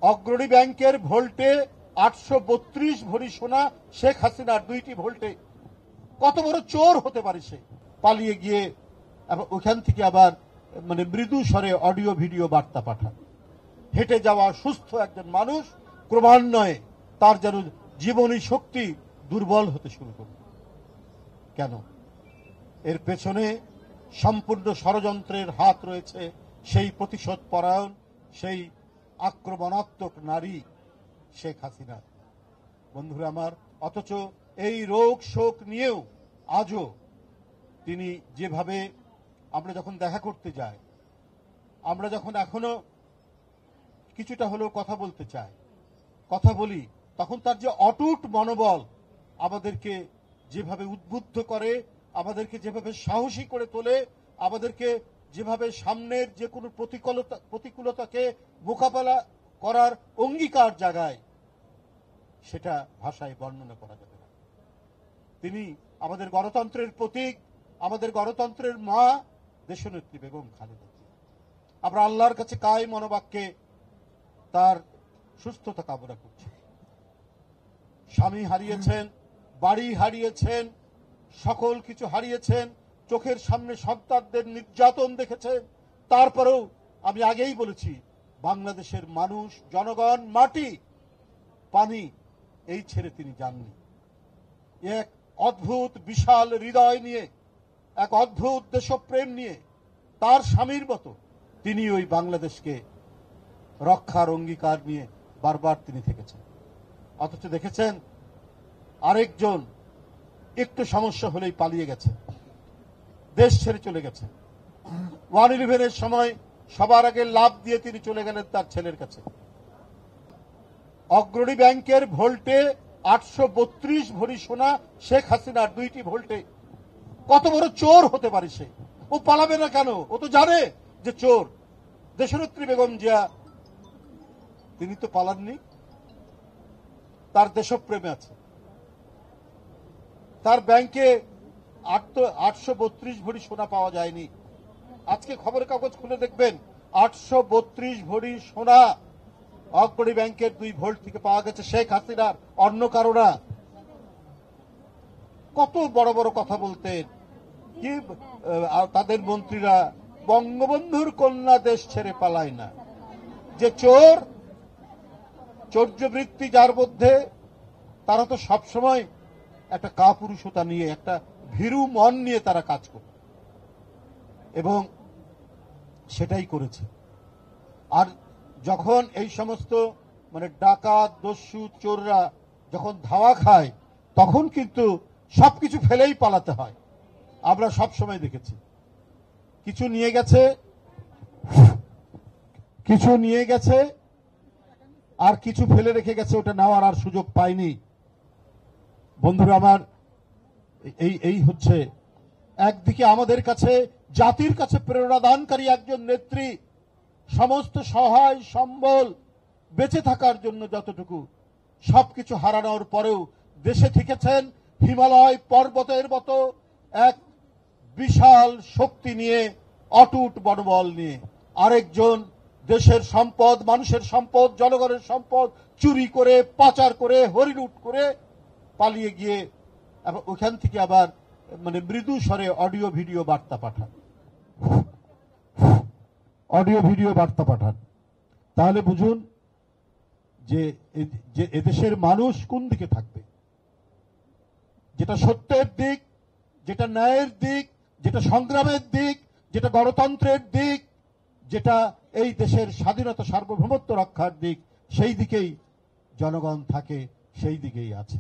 অগ্রণী ব্যাংকের ভোল্টে 832 ভরি সোনা শেখ হাসিনার 2টি ভোল্টে। কত বড় চোর হতে পারে সে? পালিয়ে গিয়ে ওখান থেকে আবার মৃদু স্বরে অডিও ভিডিও বার্তা পাঠান। হেঁটে যাওয়া সুস্থ একজন মানুষ ক্রমান্বয়ে তার যেন জীবনী শক্তি দুর্বল হতে শুরু করল। কেন? এর পেছনে সম্পূর্ণ ষড়যন্ত্রের হাত রয়েছে সেই প্রতিশোধ পরায়ণ, সেই আক্রমণাত্মক নারী শেখ হাসিনা। বন্ধুরা আমার, অথচ এই রোগ শোক নিয়েও আজও তিনি যেভাবে, আমরা যখন দেখা করতে যাই, আমরা যখন এখনো কিছুটা হলেও কথা বলতে চাই, কথা বলি, তখন তার যে অটুট মনোবল আমাদেরকে যেভাবে উদ্বুদ্ধ করে, আমাদেরকে যেভাবে সাহসী করে তোলে, আমাদেরকে যেভাবে সামনের যে কোনো প্রতিকূলতাকে মোকাবেলা করার অঙ্গীকার জাগায়, সেটা ভাষায় বর্ণনা করা যাবে না। তিনি আমাদের গণতন্ত্রের প্রতীক, আমাদের গণতন্ত্রের মা দেশনেত্রী বেগম খালেদা জিয়া। আমরা আল্লাহর কাছে কায় মনোবাক্যে তার সুস্থতা কামনা করছি। স্বামী হারিয়েছেন, বাড়ি হারিয়েছেন, সকল কিছু হারিয়েছেন, চোখের সামনে সন্তানদের নির্যাতন দেখেছেন। তারপরেও আমি আগেই বলেছি, বাংলাদেশের মানুষ, জনগণ, মাটি, পানি এই ছেড়ে তিনি যাননি। এক অদ্ভুত বিশাল হৃদয় নিয়ে, এক অদ্ভুত দেশপ্রেম নিয়ে, তার স্বামীর মতো তিনি ওই বাংলাদেশকে রক্ষার অঙ্গীকার নিয়ে বারবার তিনি থেকেছেন। অথচ দেখেছেন আরেকজন একটু সমস্যা হলেই পালিয়ে গেছে, দেশ ছেড়ে চলে গেছে। 1/11-এর সময় সবার আগে লাভ দিয়ে তিনি চলে গেলেন তার ছেলের কাছে। অগ্রণী ব্যাংকের ভোল্টে 832 ভরি সোনা শেখ হাসিনার 2টি ভোল্টে। কত বড় চোর হতে পারে সে? ও পালাবে না কেন? ও তো জানে যে চোর। দেশনেত্রী বেগম জিয়া তিনি তো পালাননি, তার দেশপ্রেমে আছে। তার ব্যাংকে 832 ভরি সোনা পাওয়া যায়নি। আজকে খবরের কাগজ খুলে দেখবেন 832 ভরি সোনা অগ্রণী ব্যাংকের 2 ভোল্ট থেকে পাওয়া গেছে, শেখ হাসিনার, অন্য কারো না। কত বড় বড় কথা বলতেন কি তাদের মন্ত্রীরা, বঙ্গবন্ধুর কন্যা দেশ ছেড়ে পালায় না। যে চোর, চৌর্যবৃত্তি যার মধ্যে, তারা তো সবসময় একটা কাপুরুষতা নিয়ে, একটা ভীরু মন নিয়ে তারা কাজ করে, এবং সেটাই করেছে। আর যখন এই সমস্ত ডাকাত, দস্যু, চোররা যখন ধাওয়া খায়, তখন কিন্তু সবকিছু ফেলেই পালাতে হয়। আমরা সব সময় দেখেছি, কিছু নিয়ে গেছে আর কিছু ফেলে রেখে গেছে, ওটা নেওয়ার আর সুযোগ পায়নি। বন্ধুরা আমার, এই হচ্ছে একদিকে আমাদের কাছে, জাতির কাছে প্রেরণাদানকারী একজন নেত্রী, সমস্ত সহায় সম্বল বেঁচে থাকার জন্য যতটুকু, সবকিছু হারানোর পরেও দেশে থেকেছেন হিমালয় পর্বতের মতো এক বিশাল শক্তি নিয়ে, অটুট মনোবল নিয়ে। আরেকজন দেশের সম্পদ, মানুষের সম্পদ, জনগণের সম্পদ চুরি করে, পাচার করে, হরিলুট করে পালিয়ে গিয়ে ওখান থেকে আবার মৃদু স্বরে অডিও ভিডিও বার্তা পাঠান। তাহলে বুঝুন যে এদেশের মানুষ কোন দিকে থাকবে। যেটা সত্যের দিক, যেটা ন্যায়ের দিক, যেটা সংগ্রামের দিক, যেটা গণতন্ত্রের দিক, যেটা এই দেশের স্বাধীনতা সার্বভৌমত্ব রক্ষার দিক, সেই দিকেই জনগণ থাকে, সেই দিকেই আছে।